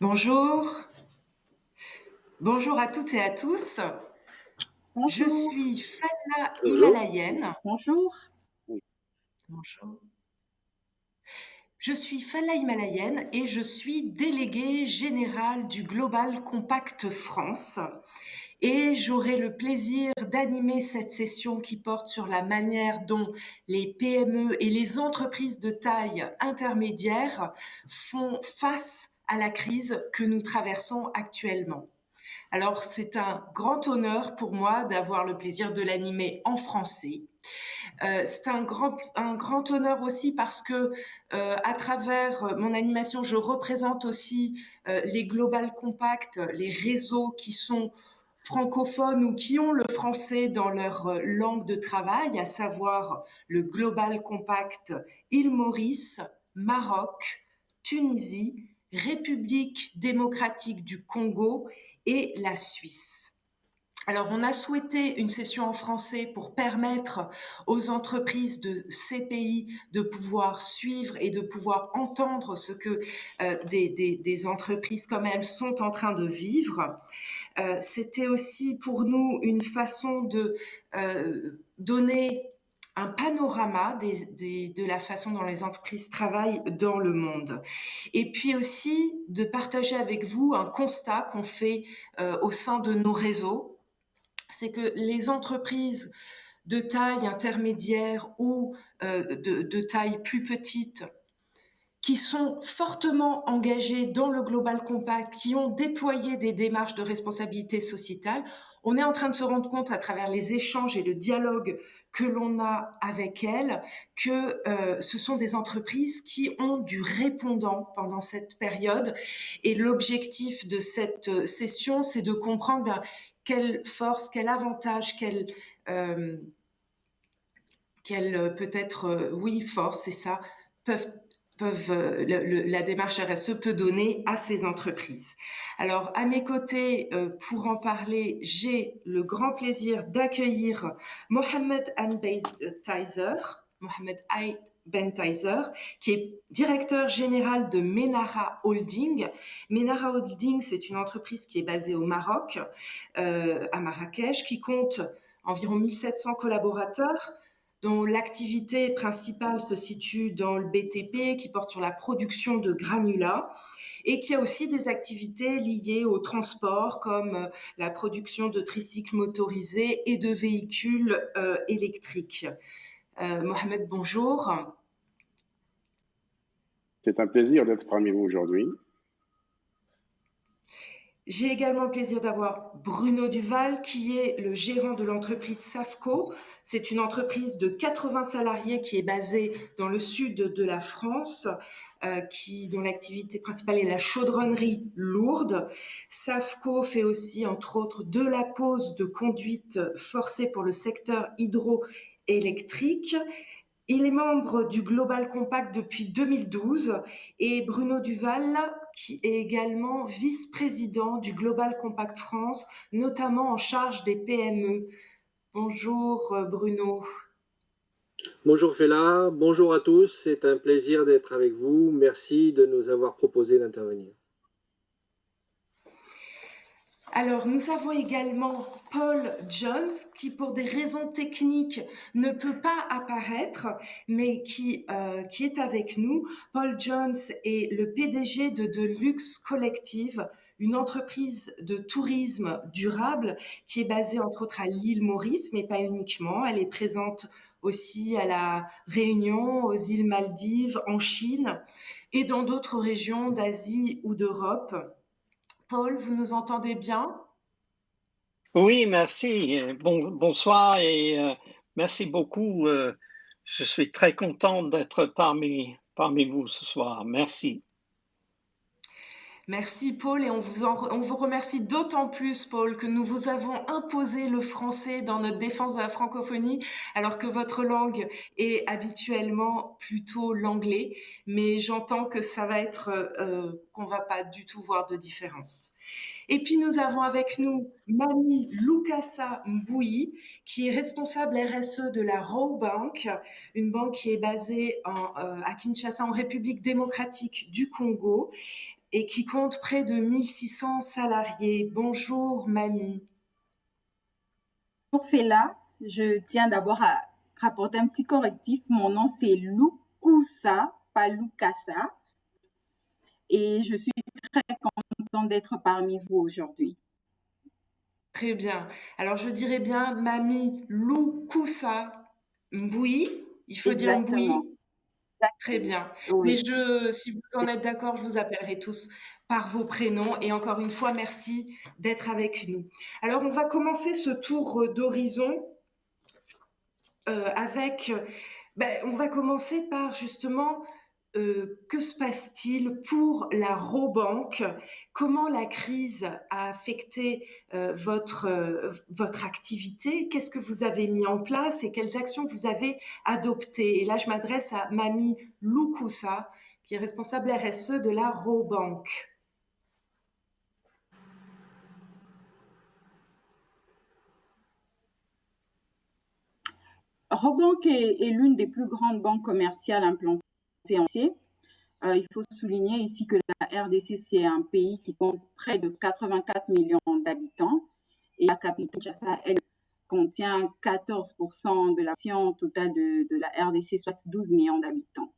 Bonjour, bonjour à toutes et à tous. Je Bonjour, suis Falla Bonjour. Himalayenne. bonjour. Bonjour. Je suis Falla Himalayenne et je suis déléguée générale du Global Compact France. Et j'aurai le plaisir d'animer cette session qui porte sur la manière dont les PME et les entreprises de taille intermédiaire font face à la crise que nous traversons actuellement. Alors, c'est un grand honneur pour moi d'avoir le plaisir de l'animer en français. C'est un grand honneur aussi parce que, à travers mon animation, je représente aussi les Global Compact, les réseaux qui sont francophones ou qui ont le français dans leur langue de travail, à savoir le Global Compact île Maurice, Maroc, Tunisie, République démocratique du Congo et la Suisse. Alors, on a souhaité une session en français pour permettre aux entreprises de ces pays de pouvoir suivre et de pouvoir entendre ce que des entreprises comme elles sont en train de vivre. C'était aussi pour nous une façon de donner un panorama de la façon dont les entreprises travaillent dans le monde. Et puis aussi de partager avec vous un constat qu'on fait au sein de nos réseaux. C'est que les entreprises de taille intermédiaire ou de taille plus petite qui sont fortement engagés dans le Global Compact, qui ont déployé des démarches de responsabilité sociétale, on est en train de se rendre compte à travers les échanges et le dialogue que l'on a avec elles que ce sont des entreprises qui ont du répondant pendant cette période. Et l'objectif de cette session, c'est de comprendre quelle force, quel avantage, quelle peut-être, oui, force, c'est ça, peuvent la démarche RSE peut donner à ces entreprises. Alors, à mes côtés, pour en parler, j'ai le grand plaisir d'accueillir Mohamed Bentaizer, qui est directeur général de Menara Holding. Menara Holding, c'est une entreprise qui est basée au Maroc, à Marrakech, qui compte environ 1700 collaborateurs, dont l'activité principale se situe dans le BTP, qui porte sur la production de granulats, et qui a aussi des activités liées au transport, comme la production de tricycles motorisés et de véhicules électriques. Mohamed, bonjour. C'est un plaisir d'être parmi vous aujourd'hui. J'ai également le plaisir d'avoir Bruno Duval, qui est le gérant de l'entreprise Safco. C'est une entreprise de 80 salariés qui est basée dans le sud de la France, dont l'activité principale est la chaudronnerie lourde. Safco fait aussi, entre autres, de la pose de conduite forcée pour le secteur hydroélectrique. Il est membre du Global Compact depuis 2012 et Bruno Duval, qui est également vice-président du Global Compact France, notamment en charge des PME. Bonjour Bruno. Bonjour Fela, bonjour à tous, c'est un plaisir d'être avec vous. Merci de nous avoir proposé d'intervenir. Alors, nous avons également Paul Jones, qui pour des raisons techniques ne peut pas apparaître, mais qui est avec nous. Paul Jones est le PDG de Deluxe Collective, une entreprise de tourisme durable qui est basée entre autres à l'île Maurice, mais pas uniquement. Elle est présente aussi à la Réunion, aux îles Maldives, en Chine et dans d'autres régions d'Asie ou d'Europe. Paul, vous nous entendez bien? Oui, merci. Bonsoir et merci beaucoup. Je suis très content d'être parmi vous ce soir. Merci. Merci Paul et on vous remercie d'autant plus Paul que nous vous avons imposé le français dans notre défense de la francophonie alors que votre langue est habituellement plutôt l'anglais, mais j'entends que ça va être qu'on va pas du tout voir de différence. Et puis nous avons avec nous Mami Lukasa Mbouyi, qui est responsable RSE de la Rowe Bank, une banque qui est basée à Kinshasa en République démocratique du Congo. et qui compte près de 1600 salariés. Bonjour Mamie. Pour Fela, je tiens d'abord à rapporter un petit correctif. Mon nom, c'est Loukoussa, pas Loukassa. Et je suis très contente d'être parmi vous aujourd'hui. Très bien. Alors, je dirais bien Mamie Loukoussa Mboui. Il faut dire Exactement. Mboui. Très bien. Oui. Mais si vous en êtes d'accord, je vous appellerai tous par vos prénoms. Et encore une fois, merci d'être avec nous. Alors, on va commencer ce tour d'horizon on va commencer par justement que se passe-t-il pour la Robank? Comment la crise a affecté votre activité? Qu'est-ce que vous avez mis en place et quelles actions vous avez adoptées? Et là, je m'adresse à Mamie Loukoussa, qui est responsable RSE de la Robank. Robank est l'une des plus grandes banques commerciales implantées en RDC. Il faut souligner ici que la RDC, c'est un pays qui compte près de 84 millions d'habitants et la capitale Kinshasa, elle contient 14% de la population totale de la RDC, soit 12 millions d'habitants.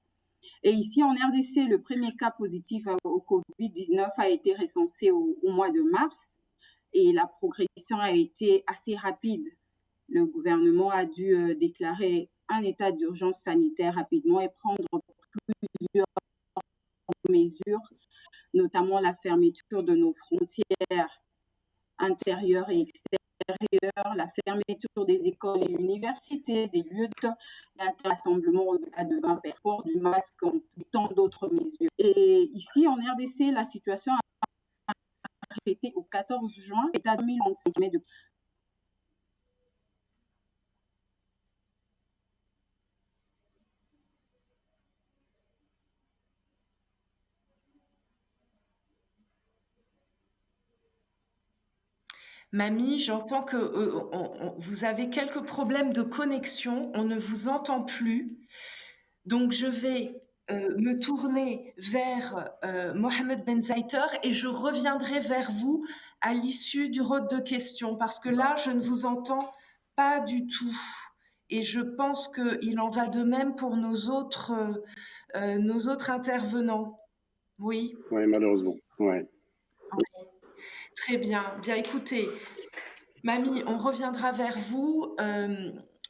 Et ici, en RDC, le premier cas positif au Covid-19 a été recensé au mois de mars et la progression a été assez rapide. Le gouvernement a dû déclarer un état d'urgence sanitaire rapidement et prendre plusieurs mesures, notamment la fermeture de nos frontières intérieures et extérieures, la fermeture des écoles et universités, des lieux d'interrassemblement au-delà de 20 personnes, port du masque, et tant d'autres mesures. Et ici, en RDC, la situation a arrêté au 14 juin, état 2025 de Mamie, j'entends que vous avez quelques problèmes de connexion, on ne vous entend plus. Donc, je vais me tourner vers Mohamed Benzaiter et je reviendrai vers vous à l'issue du round de questions parce que là, je ne vous entends pas du tout. Et je pense qu'il en va de même pour nos autres intervenants. Oui. Oui, malheureusement. Ouais. Oui. Très bien. Bien, écoutez, Mamie, on reviendra vers vous.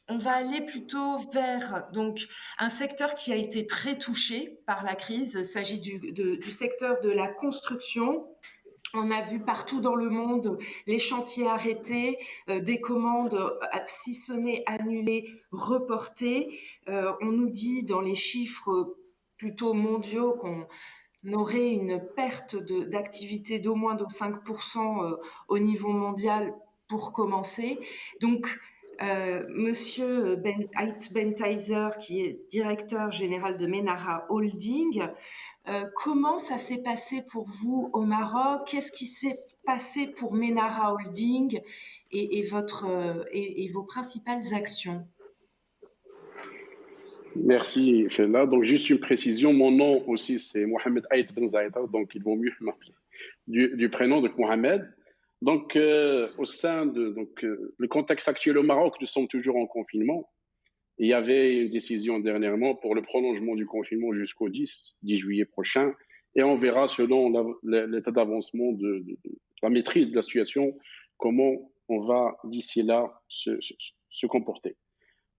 On va aller plutôt vers donc un secteur qui a été très touché par la crise. Il s'agit du secteur de la construction. On a vu partout dans le monde les chantiers arrêtés, des commandes, si ce n'est annulées, reportées. On nous dit dans les chiffres plutôt mondiaux qu'on aurait une perte d'activité d'au moins de 5% au niveau mondial pour commencer. Donc, Monsieur Ait Bentayzer, qui est directeur général de Menara Holding, comment ça s'est passé pour vous au Maroc? Qu'est-ce qui s'est passé pour Menara Holding et vos principales actions? Merci, Fela. Donc, juste une précision, mon nom aussi, c'est Mohamed Ait Benzaïta, donc il vaut mieux m'appeler du prénom de Mohamed. Donc, au sein de le contexte actuel au Maroc, nous sommes toujours en confinement. Il y avait une décision dernièrement pour le prolongement du confinement jusqu'au 10 juillet prochain. Et on verra, selon l'état d'avancement de la maîtrise de la situation, comment on va d'ici là se comporter.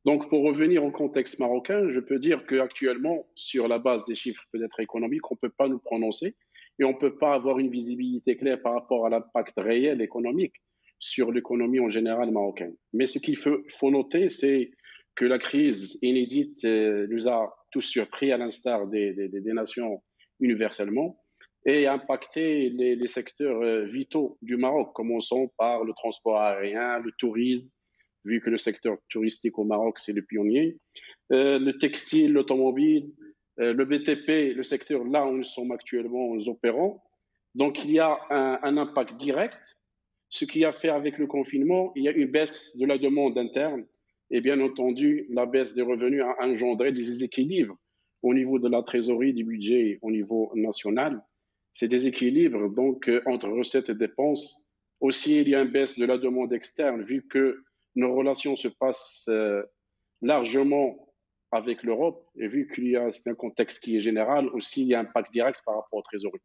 Donc, pour revenir au contexte marocain, je peux dire qu'actuellement, sur la base des chiffres peut-être économiques, on ne peut pas nous prononcer et on ne peut pas avoir une visibilité claire par rapport à l'impact réel économique sur l'économie en général marocaine. Mais ce qu'il faut noter, c'est que la crise inédite nous a tous surpris, à l'instar des nations universellement, et a impacté les secteurs vitaux du Maroc, commençant par le transport aérien, le tourisme, vu que le secteur touristique au Maroc, c'est le pionnier, le textile, l'automobile, le BTP, le secteur là où nous sommes actuellement opérants. Donc, il y a un impact direct. Ce qui a fait avec le confinement, il y a une baisse de la demande interne et bien entendu, la baisse des revenus a engendré des déséquilibres au niveau de la trésorerie du budget au niveau national. ces déséquilibres donc, entre recettes et dépenses. Aussi, il y a une baisse de la demande externe, vu que nos relations se passent largement avec l'Europe, et vu qu'il y a c'est un contexte qui est général, aussi il y a un impact direct par rapport aux trésoreries.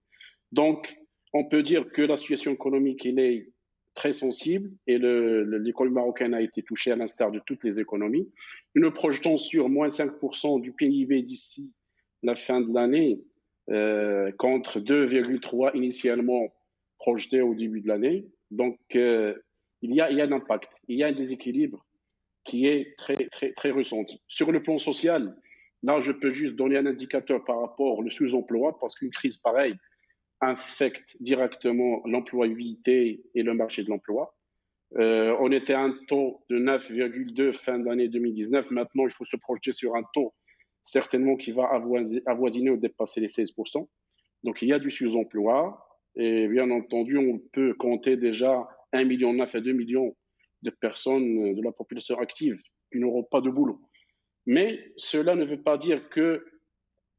Donc, on peut dire que la situation économique elle est très sensible et l'économie marocaine a été touchée à l'instar de toutes les économies. Nous projetons sur moins 5% du PIB d'ici la fin de l'année, contre 2,3 initialement projeté au début de l'année. Donc, il y a un impact, il y a un déséquilibre qui est très ressenti. Sur le plan social, là, je peux juste donner un indicateur par rapport au sous-emploi, parce qu'une crise pareille affecte directement l'employabilité et le marché de l'emploi. On était à un taux de 9,2 fin d'année 2019. Maintenant, il faut se projeter sur un taux certainement qui va avoisiner ou dépasser les 16%. Donc, il y a du sous-emploi. Et bien entendu, on peut compter déjà 1,9 million à 2 millions de personnes de la population active qui n'auront pas de boulot. Mais cela ne veut pas dire que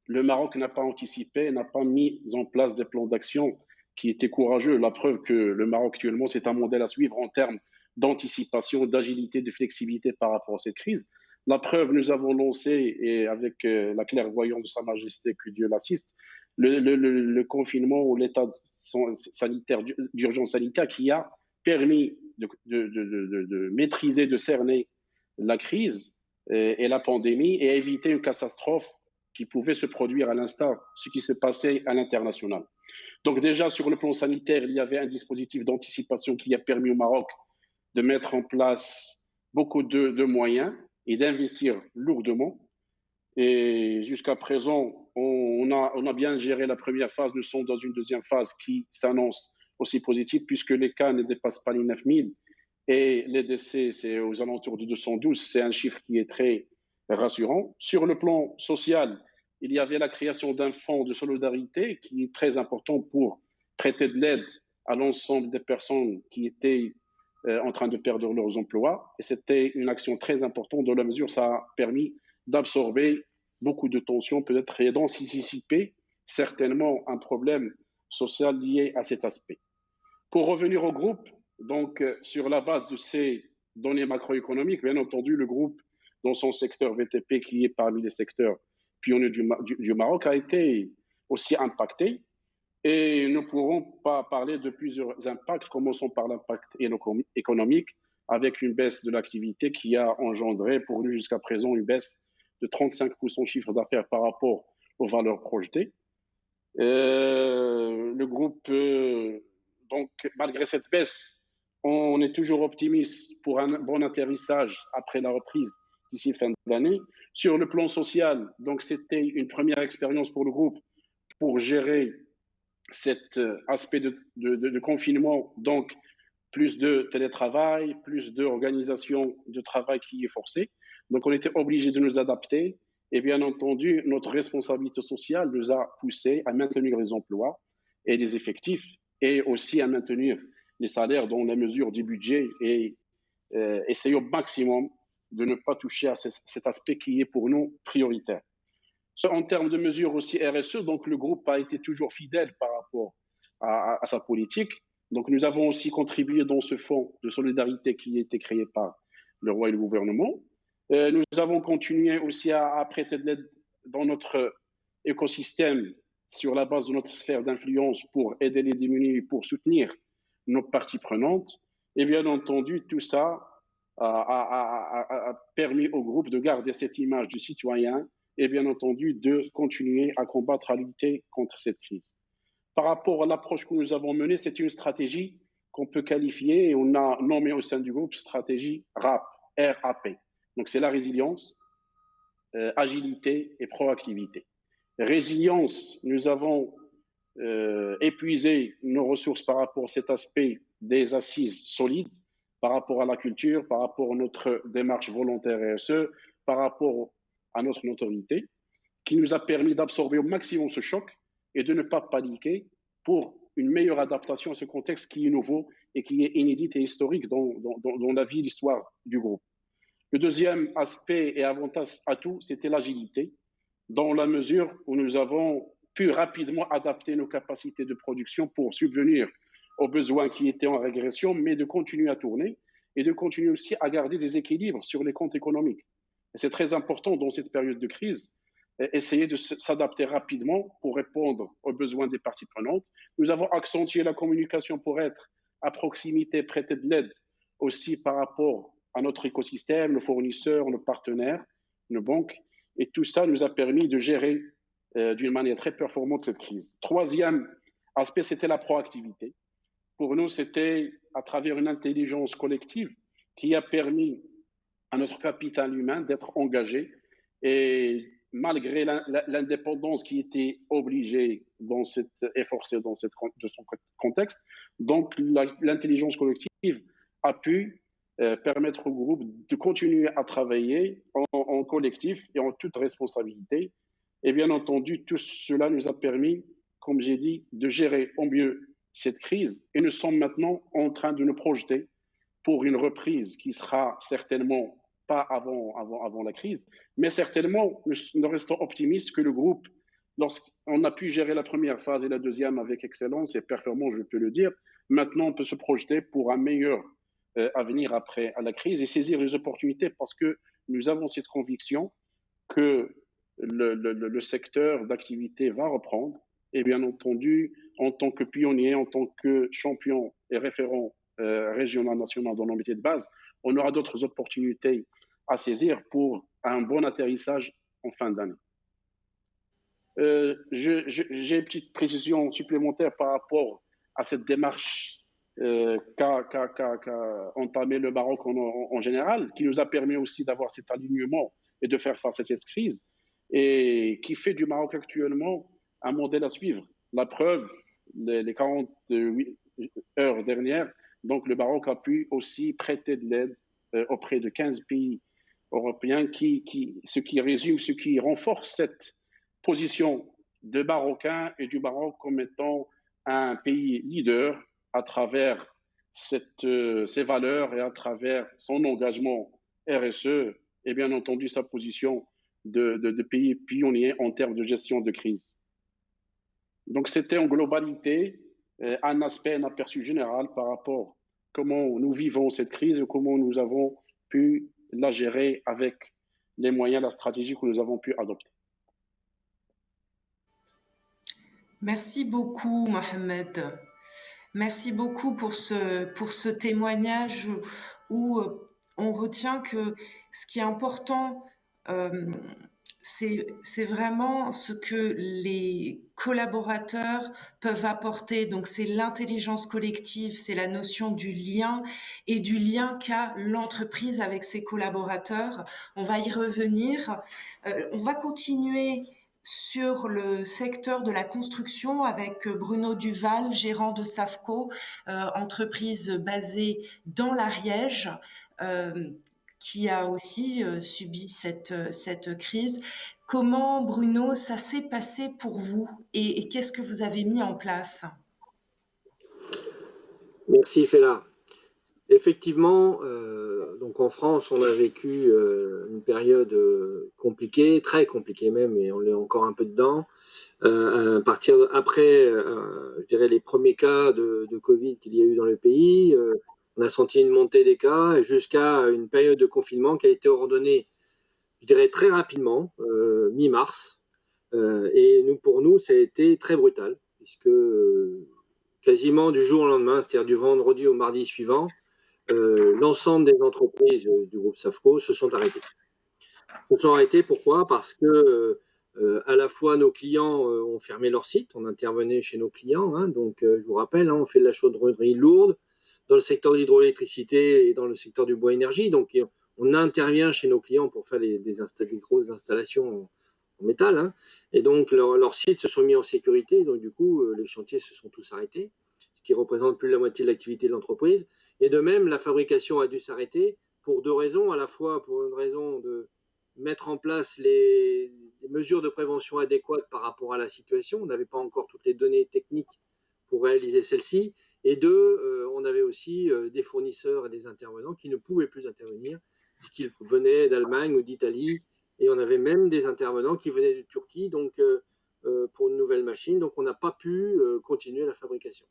le Maroc n'a pas anticipé, n'a pas mis en place des plans d'action qui étaient courageux. La preuve que le Maroc actuellement, c'est un modèle à suivre en termes d'anticipation, d'agilité, de flexibilité par rapport à cette crise. La preuve, nous avons lancé, et avec la clairvoyance de Sa Majesté, que Dieu l'assiste, le confinement ou l'état sanitaire, d'urgence sanitaire qui a permis de maîtriser, de cerner la crise et la pandémie et éviter une catastrophe qui pouvait se produire à l'instant, ce qui s'est passé à l'international. Donc déjà, sur le plan sanitaire, il y avait un dispositif d'anticipation qui a permis au Maroc de mettre en place beaucoup de moyens et d'investir lourdement. Et jusqu'à présent, on a bien géré la première phase. Nous sommes dans une deuxième phase qui s'annonce aussi positive, puisque les cas ne dépassent pas les 9000 et les décès, c'est aux alentours de 212. C'est un chiffre qui est très rassurant. Sur le plan social, il y avait la création d'un fonds de solidarité qui est très important pour prêter de l'aide à l'ensemble des personnes qui étaient en train de perdre leurs emplois. Et c'était une action très importante dans la mesure où ça a permis d'absorber beaucoup de tensions peut-être et d'anticiper certainement un problème social lié à cet aspect. Pour revenir au groupe, donc sur la base de ces données macroéconomiques, bien entendu, le groupe dans son secteur VTP, qui est parmi les secteurs pionniers du Maroc, a été aussi impacté. Et nous ne pourrons pas parler de plusieurs impacts. Commençons par l'impact économique, avec une baisse de l'activité qui a engendré pour nous jusqu'à présent une baisse de 35% de chiffre d'affaires par rapport aux valeurs projetées. Le groupe, donc malgré cette baisse, on est toujours optimiste pour un bon atterrissage après la reprise d'ici fin d'année. Sur le plan social, donc c'était une première expérience pour le groupe pour gérer cet aspect de confinement, donc plus de télétravail, plus d'organisation de travail qui est forcée. Donc on était obligé de nous adapter et bien entendu, notre responsabilité sociale nous a poussé à maintenir les emplois et les effectifs et aussi à maintenir les salaires dans la mesure du budget et essayer au maximum de ne pas toucher à cet aspect qui est pour nous prioritaire. En termes de mesures aussi RSE, donc le groupe a été toujours fidèle par rapport à sa politique. Donc nous avons aussi contribué dans ce fonds de solidarité qui a été créé par le roi et le gouvernement. Nous avons continué aussi à prêter de l'aide dans notre écosystème sur la base de notre sphère d'influence pour aider les démunis et pour soutenir nos parties prenantes. Et bien entendu, tout ça a permis au groupe de garder cette image du citoyen et bien entendu de continuer à combattre, à lutter contre cette crise. Par rapport à l'approche que nous avons menée, c'est une stratégie qu'on peut qualifier et on a nommé au sein du groupe stratégie RAP, R-A-P. Donc c'est la résilience, agilité et proactivité. Résilience, nous avons épuisé nos ressources par rapport à cet aspect des assises solides, par rapport à la culture, par rapport à notre démarche volontaire RSE, par rapport à notre notoriété, qui nous a permis d'absorber au maximum ce choc et de ne pas paniquer pour une meilleure adaptation à ce contexte qui est nouveau et qui est inédit et historique dans la vie et l'histoire du groupe. Le deuxième aspect et avantage atout, c'était l'agilité, dans la mesure où nous avons pu rapidement adapter nos capacités de production pour subvenir aux besoins qui étaient en régression, mais de continuer à tourner et de continuer aussi à garder des équilibres sur les comptes économiques. Et c'est très important dans cette période de crise, essayer de s'adapter rapidement pour répondre aux besoins des parties prenantes. Nous avons accentué la communication pour être à proximité, prêter de l'aide aussi par rapport à notre écosystème, nos fournisseurs, nos partenaires, nos banques. Et tout ça nous a permis de gérer d'une manière très performante cette crise. Troisième aspect, c'était la proactivité. Pour nous, c'était à travers une intelligence collective qui a permis à notre capital humain d'être engagé. Et malgré l'indépendance qui était obligée dans et forcée dans son contexte, donc l'intelligence collective a pu permettre au groupe de continuer à travailler en collectif et en toute responsabilité. Et bien entendu, tout cela nous a permis, comme j'ai dit, de gérer au mieux cette crise. Et nous sommes maintenant en train de nous projeter pour une reprise qui sera certainement pas avant la crise, mais certainement, nous restons optimistes que le groupe, lorsqu'on a pu gérer la première phase et la deuxième avec excellence et performance, je peux le dire, maintenant on peut se projeter pour un meilleur avenir après la crise et saisir les opportunités parce que nous avons cette conviction que le secteur d'activité va reprendre et bien entendu, en tant que pionnier, en tant que champion et référent régional, national dans nos métiers de base, on aura d'autres opportunités à saisir pour un bon atterrissage en fin d'année. J'ai une petite précision supplémentaire par rapport à cette démarche qu'a entamé le Maroc en général, qui nous a permis aussi d'avoir cet alignement et de faire face à cette crise, et qui fait du Maroc actuellement un modèle à suivre. La preuve, les 48 heures dernières, donc le Maroc a pu aussi prêter de l'aide auprès de 15 pays européens, ce qui renforce cette position de Marocains et du Maroc comme étant un pays leader à travers ses valeurs et à travers son engagement RSE et bien entendu sa position de pays pionnier en termes de gestion de crise. Donc c'était en globalité un aspect, un aperçu général par rapport à comment nous vivons cette crise et comment nous avons pu la gérer avec les moyens, la stratégie que nous avons pu adopter. Merci beaucoup, Mohamed. Merci beaucoup pour ce témoignage où on retient que ce qui est important, c'est vraiment ce que les collaborateurs peuvent apporter. Donc, c'est l'intelligence collective, c'est la notion du lien et du lien qu'a l'entreprise avec ses collaborateurs. On va y revenir. On va continuer sur le secteur de la construction avec Bruno Duval, gérant de Safco, entreprise basée dans l'Ariège, qui a aussi subi cette crise. Comment, Bruno, ça s'est passé pour vous et qu'est-ce que vous avez mis en place? Merci, Fela. Effectivement, donc en France, on a vécu une période compliquée, très compliquée même, et on est encore un peu dedans. À partir après, je dirais, les premiers cas de Covid qu'il y a eu dans le pays, on a senti une montée des cas jusqu'à une période de confinement qui a été ordonnée, je dirais, très rapidement, mi-mars. Et pour nous, ça a été très brutal, puisque quasiment du jour au lendemain, c'est-à-dire du vendredi au mardi suivant, l'ensemble des entreprises du groupe Safco se sont arrêtées. Pourquoi? Parce que à la fois nos clients ont fermé leur site, on intervenait chez nos clients, hein, donc je vous rappelle, hein, on fait de la chaudronnerie lourde dans le secteur de l'hydroélectricité et dans le secteur du bois énergie, donc on intervient chez nos clients pour faire des grosses installations en métal, hein, et donc leurs sites se sont mis en sécurité, donc du coup les chantiers se sont tous arrêtés, ce qui représente plus de la moitié de l'activité de l'entreprise. Et de même, la fabrication a dû s'arrêter pour deux raisons. À la fois pour une raison de mettre en place les mesures de prévention adéquates par rapport à la situation. On n'avait pas encore toutes les données techniques pour réaliser celle-ci. Et deux, on avait aussi des fournisseurs et des intervenants qui ne pouvaient plus intervenir puisqu'ils venaient d'Allemagne ou d'Italie. Et on avait même des intervenants qui venaient de Turquie. Donc, pour une nouvelle machine, donc on n'a pas pu continuer la fabrication.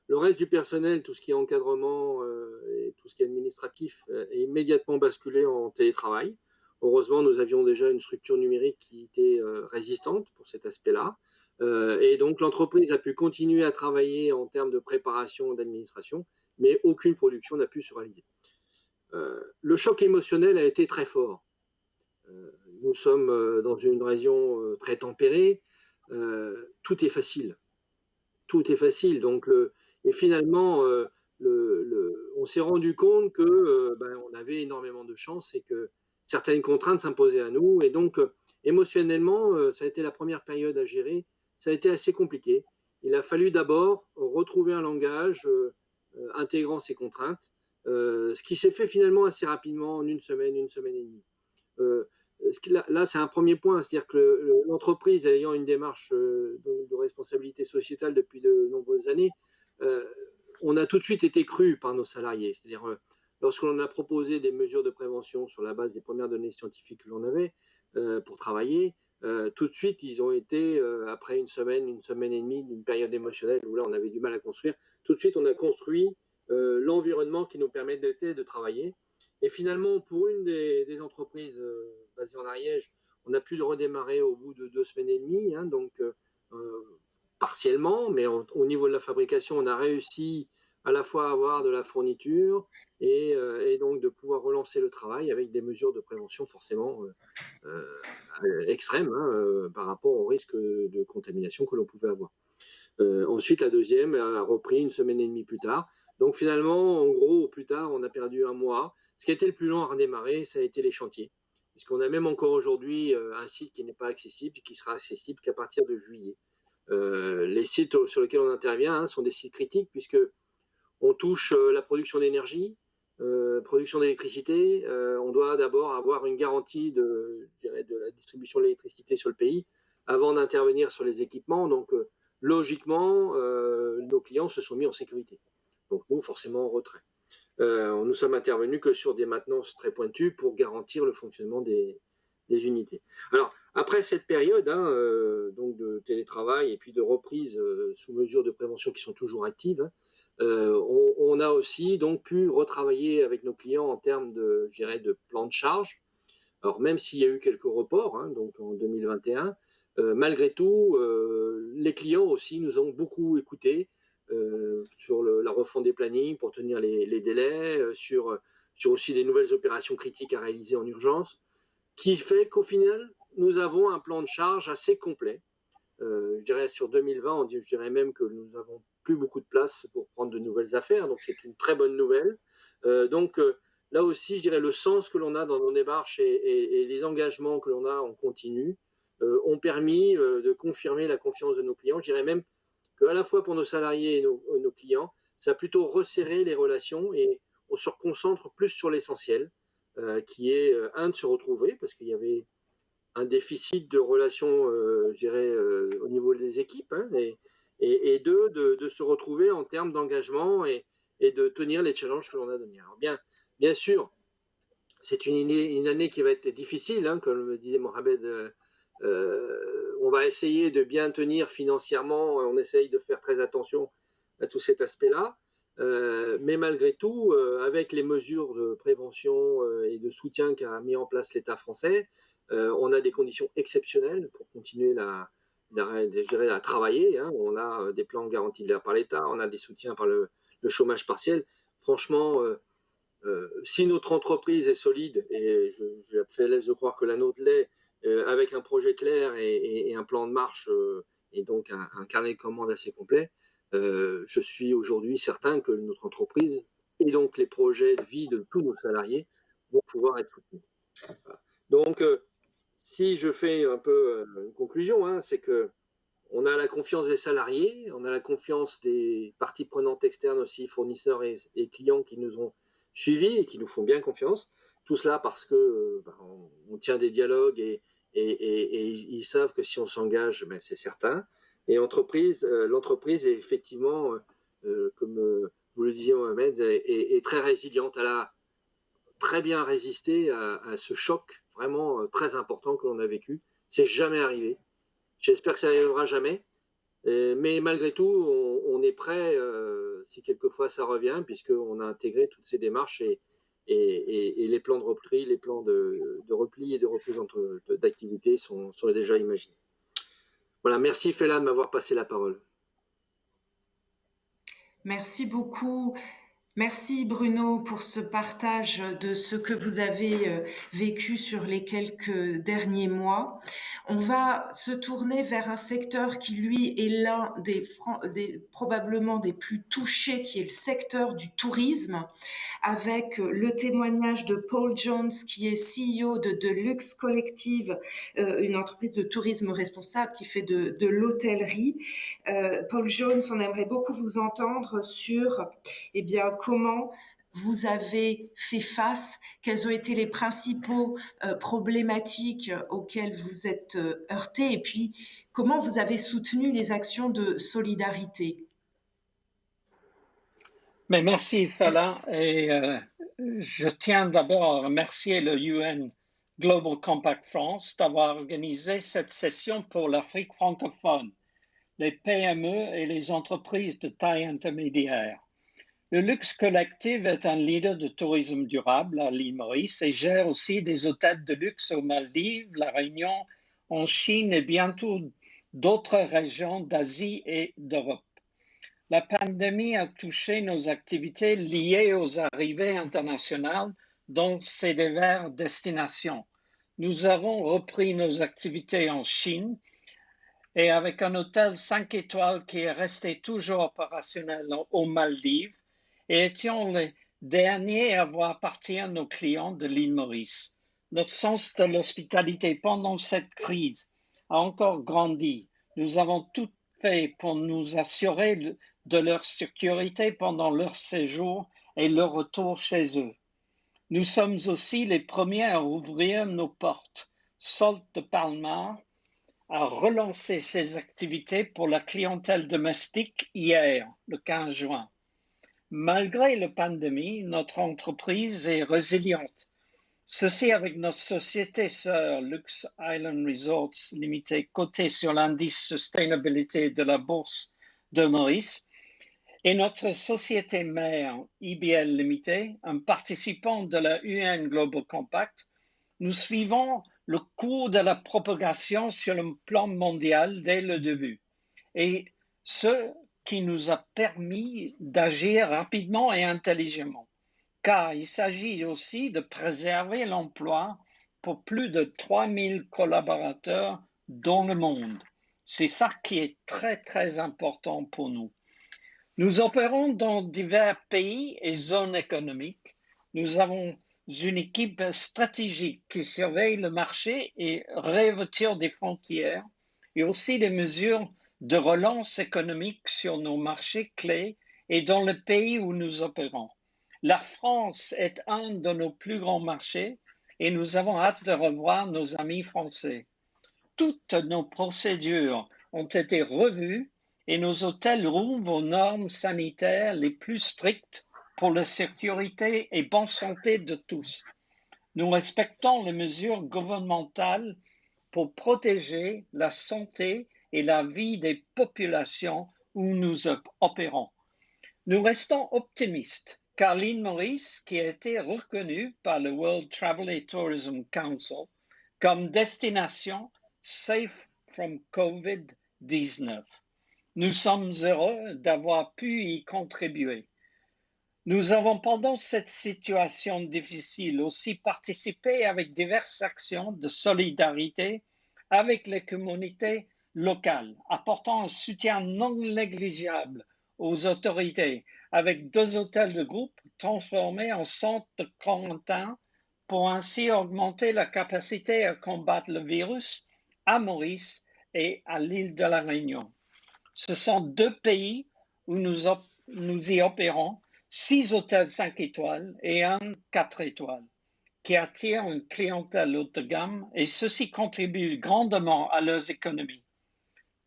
Le reste du personnel, tout ce qui est encadrement et tout ce qui est administratif, est immédiatement basculé en télétravail. Heureusement, nous avions déjà une structure numérique qui était résistante pour cet aspect-là. Et donc, l'entreprise a pu continuer à travailler en termes de préparation, d'administration, mais aucune production n'a pu se réaliser. Le choc émotionnel a été très fort. Nous sommes dans une région très tempérée. Tout est facile. Tout est facile. Donc, et finalement, on s'est rendu compte que on avait énormément de chance et que certaines contraintes s'imposaient à nous. Et donc, émotionnellement, ça a été la première période à gérer. Ça a été assez compliqué. Il a fallu d'abord retrouver un langage intégrant ces contraintes, ce qui s'est fait finalement assez rapidement en une semaine et demie. Là, c'est un premier point, c'est-à-dire que l'entreprise ayant une démarche de responsabilité sociétale depuis de nombreuses années, on a tout de suite été cru par nos salariés. C'est-à-dire, lorsque l'on a proposé des mesures de prévention sur la base des premières données scientifiques que l'on avait pour travailler, tout de suite, ils ont été, après une semaine et demie d'une période émotionnelle où là, on avait du mal à construire, tout de suite, on a construit l'environnement qui nous permettait de travailler. Et finalement, pour une des entreprises basées en Ariège, on a pu le redémarrer au bout de 2 semaines et demie, hein, donc partiellement, mais au niveau de la fabrication, on a réussi à la fois à avoir de la fourniture et donc de pouvoir relancer le travail avec des mesures de prévention forcément extrêmes par rapport au risque de contamination que l'on pouvait avoir. Ensuite, la deuxième a repris une semaine et demie plus tard. Donc finalement, en gros, au plus tard, on a perdu un mois. Ce qui a été le plus long à redémarrer, ça a été les chantiers. Puisqu'on a même encore aujourd'hui un site qui n'est pas accessible et qui sera accessible qu'à partir de juillet. Les sites sur lesquels on intervient sont des sites critiques puisque on touche la production d'énergie, production d'électricité. On doit d'abord avoir une garantie de la distribution de l'électricité sur le pays avant d'intervenir sur les équipements. Donc, logiquement, nos clients se sont mis en sécurité. Donc, nous, forcément, en retrait. Nous sommes intervenus que sur des maintenances très pointues pour garantir le fonctionnement des unités. Alors, après cette période donc de télétravail et puis de reprise sous mesures de prévention qui sont toujours actives, on a aussi donc pu retravailler avec nos clients en termes de plan de charge. Alors, même s'il y a eu quelques reports, donc en 2021, malgré tout, les clients aussi nous ont beaucoup écoutés sur la refonte des plannings pour tenir les délais, sur aussi des nouvelles opérations critiques à réaliser en urgence, qui fait qu'au final, nous avons un plan de charge assez complet. Je dirais sur 2020, je dirais même que nous n'avons plus beaucoup de place pour prendre de nouvelles affaires, donc c'est une très bonne nouvelle. Là aussi, je dirais le sens que l'on a dans nos démarches et les engagements que l'on a en continu ont permis de confirmer la confiance de nos clients. Je dirais même qu'à la fois pour nos salariés et nos clients, ça a plutôt resserré les relations et on se reconcentre plus sur l'essentiel, qui est de se retrouver, parce qu'il y avait un déficit de relations, au niveau des équipes, et deux, de se retrouver en termes d'engagement et de tenir les challenges que l'on a donnés. Alors bien sûr, c'est une année qui va être difficile, comme le disait Mohamed. On va essayer de bien tenir financièrement, on essaye de faire très attention à tout cet aspect-là, mais malgré tout, avec les mesures de prévention et de soutien qu'a mis en place l'État français, on a des conditions exceptionnelles pour continuer à travailler. On a des plans garantis par l'État, on a des soutiens par le chômage partiel. Franchement, si notre entreprise est solide, et je fais l'aise de croire que la nôtre l'est, avec un projet clair et un plan de marche et donc un carnet de commandes assez complet, je suis aujourd'hui certain que notre entreprise et donc les projets de vie de tous nos salariés vont pouvoir être soutenus. Voilà. Donc, si je fais un peu une conclusion, c'est que on a la confiance des salariés, on a la confiance des parties prenantes externes aussi, fournisseurs et clients qui nous ont suivis et qui nous font bien confiance. Tout cela parce que on tient des dialogues et ils savent que si on s'engage, c'est certain. Et l'entreprise est effectivement, comme vous le disiez Mohamed, est très résiliente. Elle a très bien résisté à ce choc vraiment très important que l'on a vécu. C'est jamais arrivé. J'espère que ça n'arrivera jamais. Mais malgré tout, on est prêt si quelquefois ça revient, puisqu'on a intégré toutes ces démarches et les plans de repli, les plans de repli et de reprise d'activité sont déjà imaginés. Voilà, merci Fela de m'avoir passé la parole. Merci beaucoup. Merci Bruno pour ce partage de ce que vous avez vécu sur les quelques derniers mois. On va se tourner vers un secteur qui, lui, est l'un probablement des plus touchés, qui est le secteur du tourisme, avec le témoignage de Paul Jones, qui est CEO de Deluxe Collective, une entreprise de tourisme responsable qui fait de l'hôtellerie. Paul Jones, on aimerait beaucoup vous entendre sur comment vous avez fait face, quelles ont été les principaux problématiques auxquelles vous êtes heurtés, et puis comment vous avez soutenu les actions de solidarité. Mais merci Fela, et je tiens d'abord à remercier le UN Global Compact France d'avoir organisé cette session pour l'Afrique francophone, les PME et les entreprises de taille intermédiaire. Le Luxe Collective est un leader de tourisme durable à l'île Maurice et gère aussi des hôtels de luxe aux Maldives, la Réunion, en Chine et bientôt d'autres régions d'Asie et d'Europe. La pandémie a touché nos activités liées aux arrivées internationales dans ces diverses destinations. Nous avons repris nos activités en Chine et avec un hôtel 5 étoiles qui est resté toujours opérationnel aux Maldives, et étions les derniers à voir partir nos clients de l'île Maurice. Notre sens de l'hospitalité pendant cette crise a encore grandi. Nous avons tout fait pour nous assurer de leur sécurité pendant leur séjour et leur retour chez eux. Nous sommes aussi les premiers à ouvrir nos portes. Salt de Palmar a relancé ses activités pour la clientèle domestique hier, le 15 juin. Malgré la pandémie, notre entreprise est résiliente. Ceci avec notre société sœur Lux Island Resorts Limited, cotée sur l'indice Sustainability de la Bourse de Maurice, et notre société mère IBL Limited, un participant de la UN Global Compact. Nous suivons le cours de la propagation sur le plan mondial dès le début, et ce qui nous a permis d'agir rapidement et intelligemment, car il s'agit aussi de préserver l'emploi pour plus de 3000 collaborateurs dans le monde. C'est ça qui est très, très important pour nous. Nous opérons dans divers pays et zones économiques. Nous avons une équipe stratégique qui surveille le marché et réouverture des frontières, et aussi des mesures de relance économique sur nos marchés clés et dans les pays où nous opérons. La France est un de nos plus grands marchés et nous avons hâte de revoir nos amis français. Toutes nos procédures ont été revues et nos hôtels rouvrent aux normes sanitaires les plus strictes pour la sécurité et bonne santé de tous. Nous respectons les mesures gouvernementales pour protéger la santé et la vie des populations où nous opérons. Nous restons optimistes car l'île Maurice, qui a été reconnue par le World Travel and Tourism Council comme destination safe from COVID-19. Nous sommes heureux d'avoir pu y contribuer. Nous avons, pendant cette situation difficile, aussi participé avec diverses actions de solidarité avec les communautés locales, apportant un soutien non négligeable aux autorités, avec 2 hôtels de groupe transformés en centres de quarantaine pour ainsi augmenter la capacité à combattre le virus à Maurice et à l'île de la Réunion. Ce sont 2 pays où nous y opérons, 6 hôtels 5 étoiles et un 4 étoiles, qui attirent une clientèle haut de gamme, et ceci contribue grandement à leurs économies.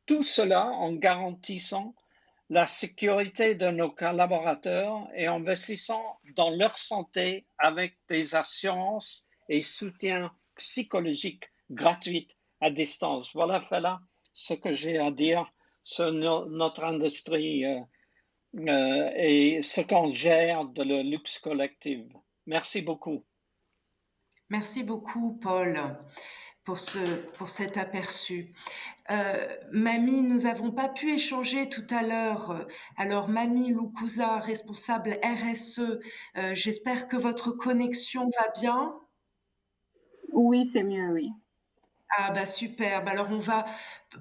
Tout cela en garantissant la sécurité de nos collaborateurs et investissant dans leur santé avec des assurances et soutien psychologique gratuits à distance. Voilà, Fela, ce que j'ai à dire sur notre industrie et ce qu'on gère de le luxe collectif. Merci beaucoup. Merci beaucoup, Paul, pour cet aperçu. Mamie, nous n'avons pas pu échanger tout à l'heure. Alors, Mamie Loukouza, responsable RSE, j'espère que votre connexion va bien. Oui, c'est mieux, oui. Ah bah superbe. Alors on va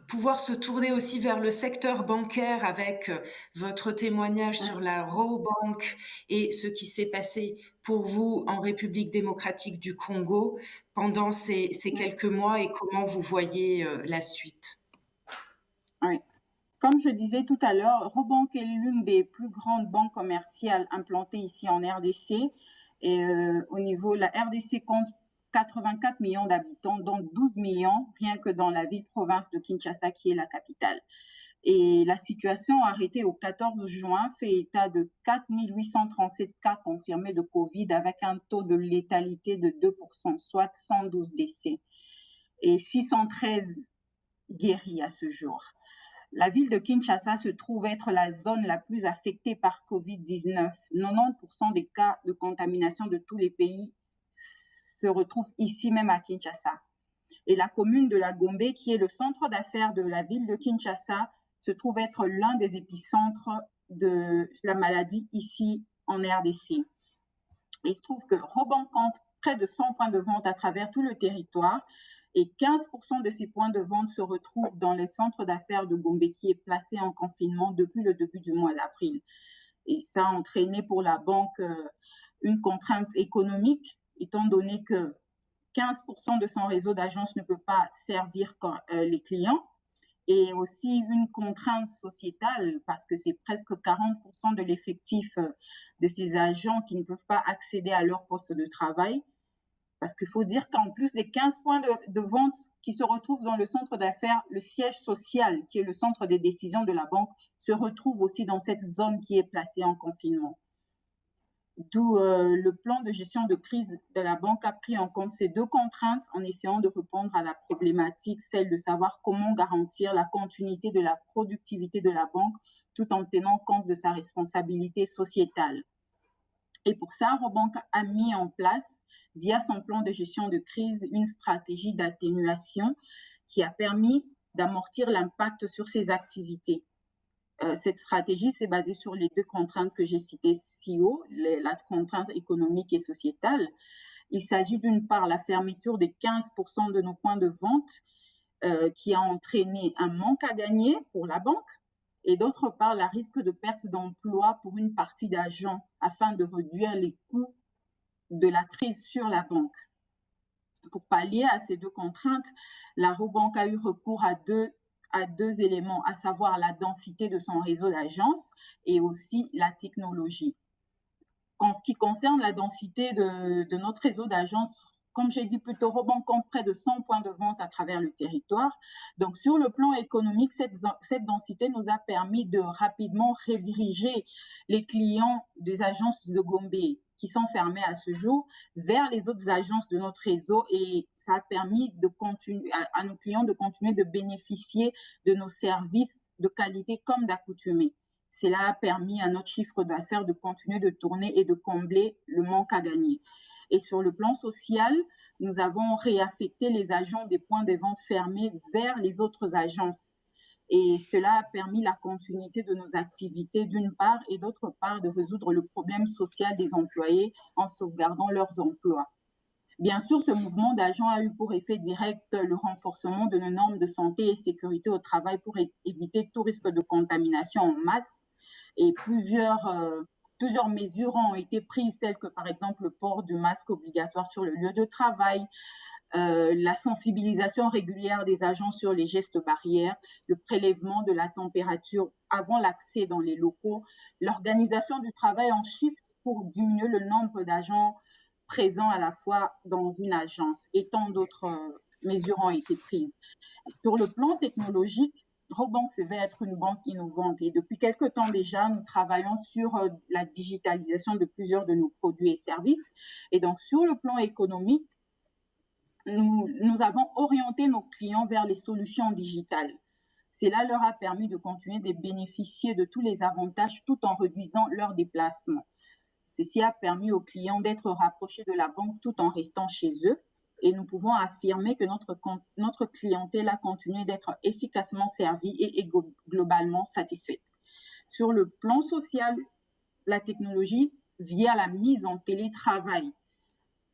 pouvoir se tourner aussi vers le secteur bancaire avec votre témoignage sur la Rabobank et ce qui s'est passé pour vous en République démocratique du Congo pendant ces quelques mois et comment vous voyez la suite. Oui. Comme je disais tout à l'heure, Rabobank est l'une des plus grandes banques commerciales implantées ici en RDC. Et au niveau, la RDC compte 84 millions d'habitants, dont 12 millions rien que dans la ville-province de Kinshasa, qui est la capitale. Et la situation arrêtée au 14 juin fait état de 4 837 cas confirmés de Covid avec un taux de létalité de 2%, soit 112 décès et 613 guéris à ce jour. La ville de Kinshasa se trouve être la zone la plus affectée par Covid-19. 90% des cas de contamination de tous les pays se retrouvent ici même à Kinshasa. Et la commune de la Gombe, qui est le centre d'affaires de la ville de Kinshasa, se trouve être l'un des épicentres de la maladie ici en RDC. Et il se trouve que Rabobank compte près de 100 points de vente à travers tout le territoire et 15% de ces points de vente se retrouvent dans le centre d'affaires de Gombe qui est placé en confinement depuis le début du mois d'avril. Et ça a entraîné pour la banque une contrainte économique, étant donné que 15% de son réseau d'agences ne peut pas servir les clients, et aussi une contrainte sociétale parce que c'est presque 40% de l'effectif de ces agents qui ne peuvent pas accéder à leur poste de travail. Parce qu'il faut dire qu'en plus des 15 points de vente qui se retrouvent dans le centre d'affaires, le siège social, qui est le centre des décisions de la banque, se retrouve aussi dans cette zone qui est placée en confinement. D'où le plan de gestion de crise de la banque a pris en compte ces deux contraintes en essayant de répondre à la problématique, celle de savoir comment garantir la continuité de la productivité de la banque tout en tenant compte de sa responsabilité sociétale. Et pour ça, Rabobank a mis en place, via son plan de gestion de crise, une stratégie d'atténuation qui a permis d'amortir l'impact sur ses activités. Cette stratégie s'est basée sur les deux contraintes que j'ai citées si haut, la contrainte économique et sociétale. Il s'agit d'une part la fermeture des 15% de nos points de vente qui a entraîné un manque à gagner pour la banque, et d'autre part, la risque de perte d'emploi pour une partie d'agents afin de réduire les coûts de la crise sur la banque. Pour pallier à ces deux contraintes, la Rabobank a eu recours à deux éléments, à savoir la densité de son réseau d'agences et aussi la technologie. En ce qui concerne la densité de notre réseau d'agences, comme j'ai dit plus tôt, Rabobank compte près de 100 points de vente à travers le territoire. Donc, sur le plan économique, cette densité nous a permis de rapidement rediriger les clients des agences de Gombe qui sont fermées à ce jour vers les autres agences de notre réseau, et ça a permis à nos clients de continuer de bénéficier de nos services de qualité comme d'accoutumée. Cela a permis à notre chiffre d'affaires de continuer de tourner et de combler le manque à gagner. Et sur le plan social, nous avons réaffecté les agents des points de vente fermés vers les autres agences. Et cela a permis la continuité de nos activités d'une part, et d'autre part de résoudre le problème social des employés en sauvegardant leurs emplois. Bien sûr, ce mouvement d'agents a eu pour effet direct le renforcement de nos normes de santé et sécurité au travail pour éviter tout risque de contamination en masse. Et plusieurs mesures ont été prises, telles que par exemple le port du masque obligatoire sur le lieu de travail, la sensibilisation régulière des agents sur les gestes barrières, le prélèvement de la température avant l'accès dans les locaux, l'organisation du travail en shift pour diminuer le nombre d'agents présents à la fois dans une agence, et tant d'autres mesures ont été prises. Sur le plan technologique, Rabobank se veut être une banque innovante, et depuis quelque temps déjà, nous travaillons sur la digitalisation de plusieurs de nos produits et services. Et donc, sur le plan économique, nous avons orienté nos clients vers les solutions digitales. Cela leur a permis de continuer de bénéficier de tous les avantages tout en réduisant leurs déplacements. Ceci a permis aux clients d'être rapprochés de la banque tout en restant chez eux. Et nous pouvons affirmer que notre clientèle a continué d'être efficacement servie et globalement satisfaite. Sur le plan social, la technologie, via la mise en télétravail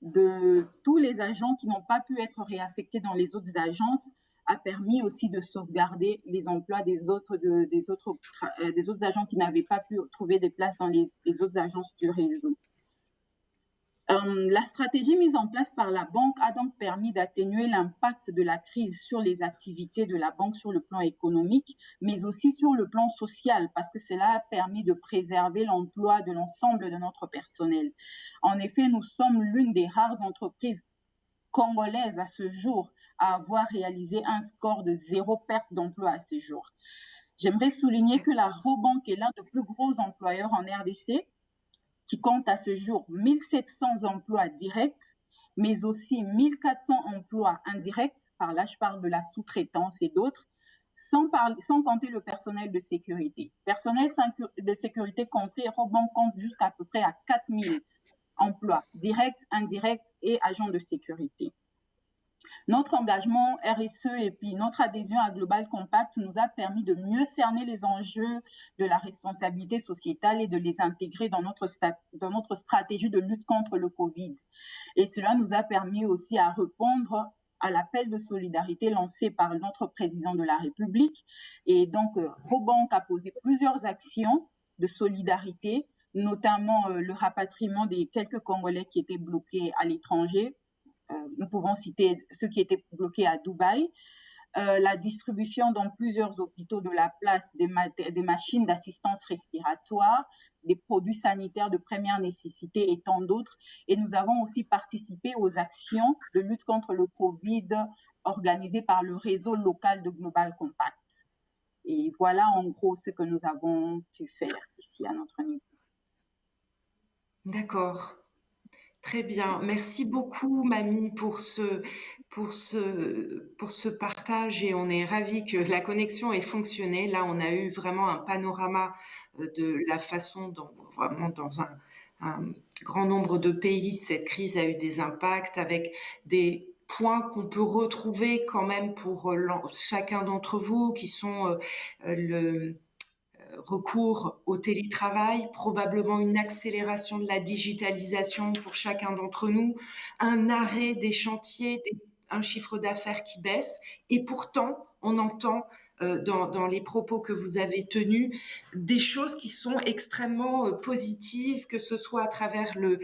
de tous les agents qui n'ont pas pu être réaffectés dans les autres agences, a permis aussi de sauvegarder les emplois des autres agents qui n'avaient pas pu trouver des places dans les autres agences du réseau. La stratégie mise en place par la banque a donc permis d'atténuer l'impact de la crise sur les activités de la banque sur le plan économique, mais aussi sur le plan social, parce que cela a permis de préserver l'emploi de l'ensemble de notre personnel. En effet, nous sommes l'une des rares entreprises congolaises à ce jour à avoir réalisé un score de 0 perte d'emploi à ce jour. J'aimerais souligner que la Robank est l'un des plus gros employeurs en RDC, qui compte à ce jour 1700 emplois directs, mais aussi 1400 emplois indirects. Par là, je parle de la sous-traitance et d'autres, sans compter le personnel de sécurité. Personnel de sécurité compris, Robank compte jusqu'à peu près à 4000 emplois directs, indirects et agents de sécurité. Notre engagement RSE et puis notre adhésion à Global Compact nous a permis de mieux cerner les enjeux de la responsabilité sociétale et de les intégrer dans notre stratégie de lutte contre le Covid. Et cela nous a permis aussi à répondre à l'appel de solidarité lancé par notre président de la République. Et donc, Robank a posé plusieurs actions de solidarité, notamment le rapatriement des quelques Congolais qui étaient bloqués à l'étranger. Nous pouvons citer ceux qui étaient bloqués à Dubaï, la distribution dans plusieurs hôpitaux de la place des machines d'assistance respiratoire, des produits sanitaires de première nécessité et tant d'autres. Et nous avons aussi participé aux actions de lutte contre le Covid organisées par le réseau local de Global Compact. Et voilà en gros ce que nous avons pu faire ici à notre niveau. D'accord. Très bien. Merci beaucoup, Mamie, pour ce partage et on est ravis que la connexion ait fonctionné. Là, on a eu vraiment un panorama de la façon dont, vraiment, dans un grand nombre de pays, cette crise a eu des impacts avec des points qu'on peut retrouver quand même pour chacun d'entre vous, qui sont le recours au télétravail, probablement une accélération de la digitalisation pour chacun d'entre nous, un arrêt des chantiers, un chiffre d'affaires qui baisse. Et pourtant, on entend dans les propos que vous avez tenus des choses qui sont extrêmement positives, que ce soit à travers le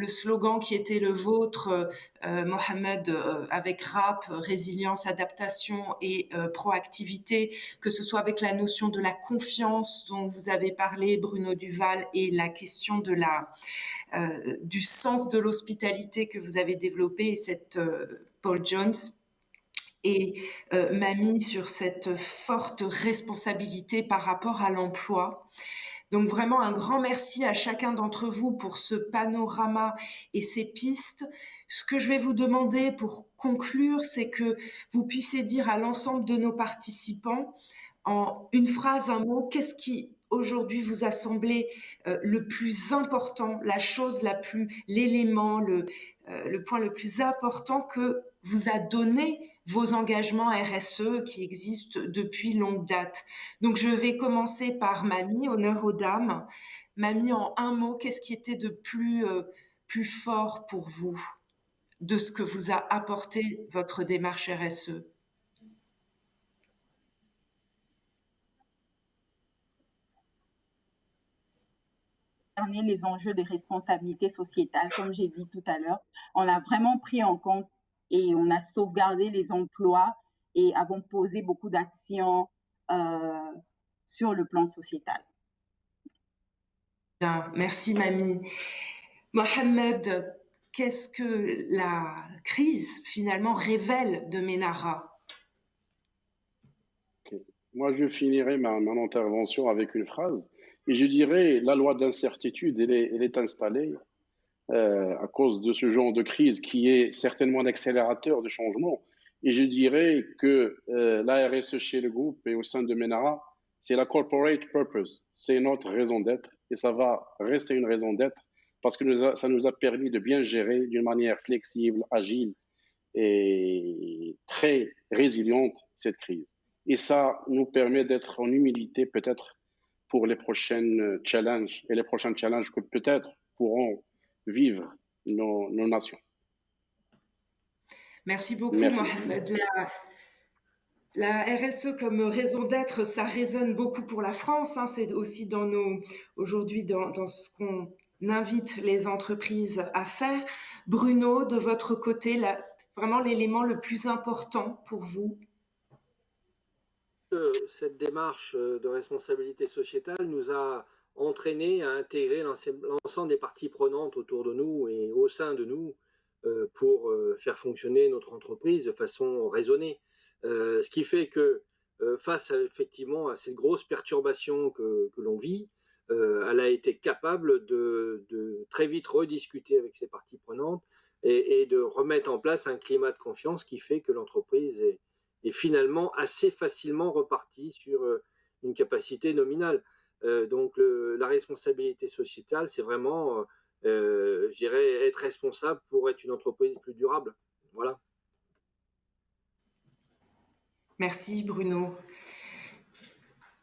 slogan qui était le vôtre, Mohamed, avec RAP, résilience, adaptation et proactivité, que ce soit avec la notion de la confiance dont vous avez parlé, Bruno Duval, et la question de du sens de l'hospitalité que vous avez développé, et cette Paul Jones, et Mamie sur cette forte responsabilité par rapport à l'emploi. Donc vraiment un grand merci à chacun d'entre vous pour ce panorama et ces pistes. Ce que je vais vous demander pour conclure, c'est que vous puissiez dire à l'ensemble de nos participants en une phrase, un mot, qu'est-ce qui aujourd'hui vous a semblé le plus important, la chose l'élément, le point le plus important que vous a donné vos engagements RSE qui existent depuis longue date. Donc, je vais commencer par Mamie, honneur aux dames. Mamie, en un mot, qu'est-ce qui était de plus fort pour vous de ce que vous a apporté votre démarche RSE? Les enjeux des responsabilités sociétales, comme j'ai dit tout à l'heure, on a vraiment pris en compte et on a sauvegardé les emplois et avons posé beaucoup d'actions sur le plan sociétal. Bien, merci Mamie. Mohamed, qu'est-ce que la crise finalement révèle de Ménara? Moi, je finirai mon intervention avec une phrase. Et je dirais, la loi d'incertitude, elle est installée à cause de ce genre de crise qui est certainement un accélérateur de changement, Et je dirais que la RSE chez le groupe et au sein de Menara, c'est la corporate purpose, c'est notre raison d'être et ça va rester une raison d'être parce que ça nous a permis de bien gérer d'une manière flexible, agile et très résiliente cette crise. Et ça nous permet d'être en humilité peut-être pour les prochains challenges et les prochains challenges que peut-être pourront vivre nos nations. Merci beaucoup, Merci. Mohamed. La RSE comme raison d'être, ça résonne beaucoup pour la France. Hein. C'est aussi aujourd'hui dans ce qu'on invite les entreprises à faire. Bruno, de votre côté, vraiment l'élément le plus important pour vous? Cette démarche de responsabilité sociétale nous a entraîné à intégrer l'ensemble des parties prenantes autour de nous et au sein de nous pour faire fonctionner notre entreprise de façon raisonnée. Ce qui fait que face effectivement à cette grosse perturbation que l'on vit, elle a été capable de très vite rediscuter avec ses parties prenantes et de remettre en place un climat de confiance qui fait que l'entreprise est finalement assez facilement repartie sur une capacité nominale. Donc la responsabilité sociétale, c'est vraiment, je dirais, être responsable pour être une entreprise plus durable. Voilà. Merci Bruno.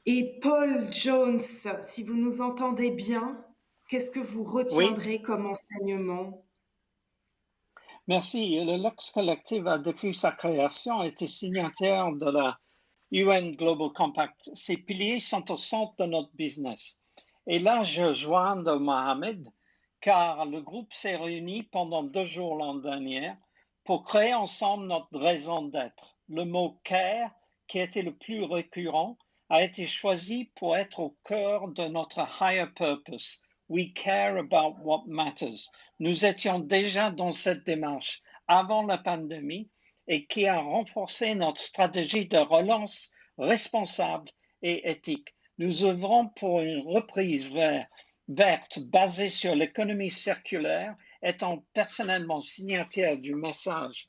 Et Paul Jones, si vous nous entendez bien, qu'est-ce que vous retiendrez comme enseignement? Merci. Le Lux Collective a, depuis sa création, été signataire de la UN Global Compact. Ces piliers sont au centre de notre business. Et là, je joins de Mohamed, car le groupe s'est réuni pendant 2 jours l'an dernier pour créer ensemble notre raison d'être. Le mot care, qui était le plus récurrent, a été choisi pour être au cœur de notre higher purpose. We care about what matters. Nous étions déjà dans cette démarche avant la pandémie et qui a renforcé notre stratégie de relance responsable et éthique. Nous œuvrons pour une reprise verte basée sur l'économie circulaire, étant personnellement signataire du message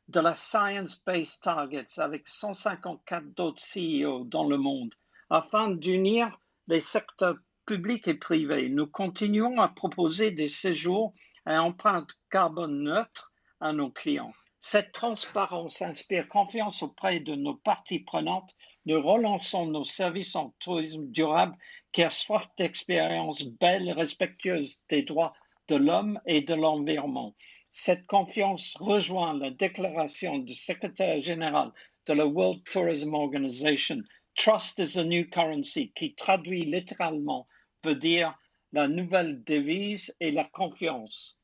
de la Science Based Targets avec 154 d'autres CEO dans le monde, afin d'unir les secteurs publics et privés. Nous continuons à proposer des séjours à empreinte carbone neutre à nos clients. Cette transparence inspire confiance auprès de nos parties prenantes. Nous relançons nos services en tourisme durable qui a soif d'expériences belles et respectueuses des droits de l'homme et de l'environnement. Cette confiance rejoint la déclaration du secrétaire général de la World Tourism Organization, Trust is the new currency, qui traduit littéralement veut dire la nouvelle devise et la confiance.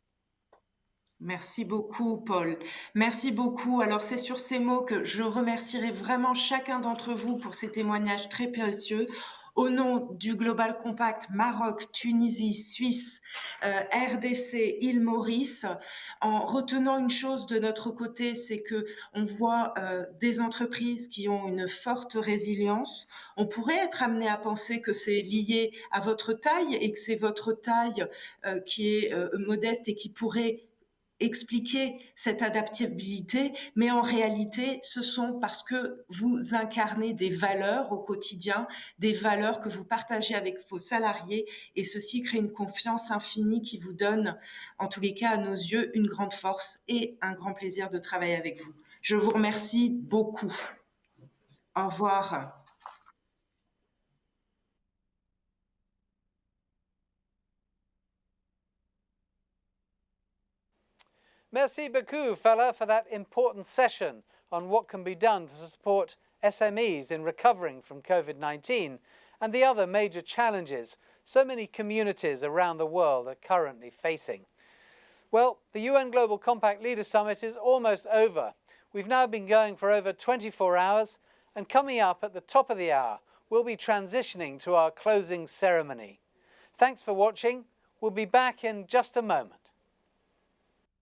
Merci beaucoup, Paul. Merci beaucoup. Alors, c'est sur ces mots que je remercierai vraiment chacun d'entre vous pour ces témoignages très précieux. Au nom du Global Compact Maroc, Tunisie, Suisse, RDC, île Maurice, en retenant une chose de notre côté, c'est que on voit des entreprises qui ont une forte résilience. On pourrait être amené à penser que c'est lié à votre taille et que c'est votre taille qui est modeste et qui pourrait expliquer cette adaptabilité, mais en réalité, ce sont parce que vous incarnez des valeurs au quotidien, des valeurs que vous partagez avec vos salariés, et ceci crée une confiance infinie qui vous donne, en tous les cas à nos yeux, une grande force et un grand plaisir de travailler avec vous. Je vous remercie beaucoup. Au revoir. Merci beaucoup, Fella, for that important session on what can be done to support SMEs in recovering from COVID-19 and the other major challenges so many communities around the world are currently facing. Well, the UN Global Compact Leaders Summit is almost over. We've now been going for over 24 hours, and coming up at the top of the hour, we'll be transitioning to our closing ceremony. Thanks for watching. We'll be back in just a moment.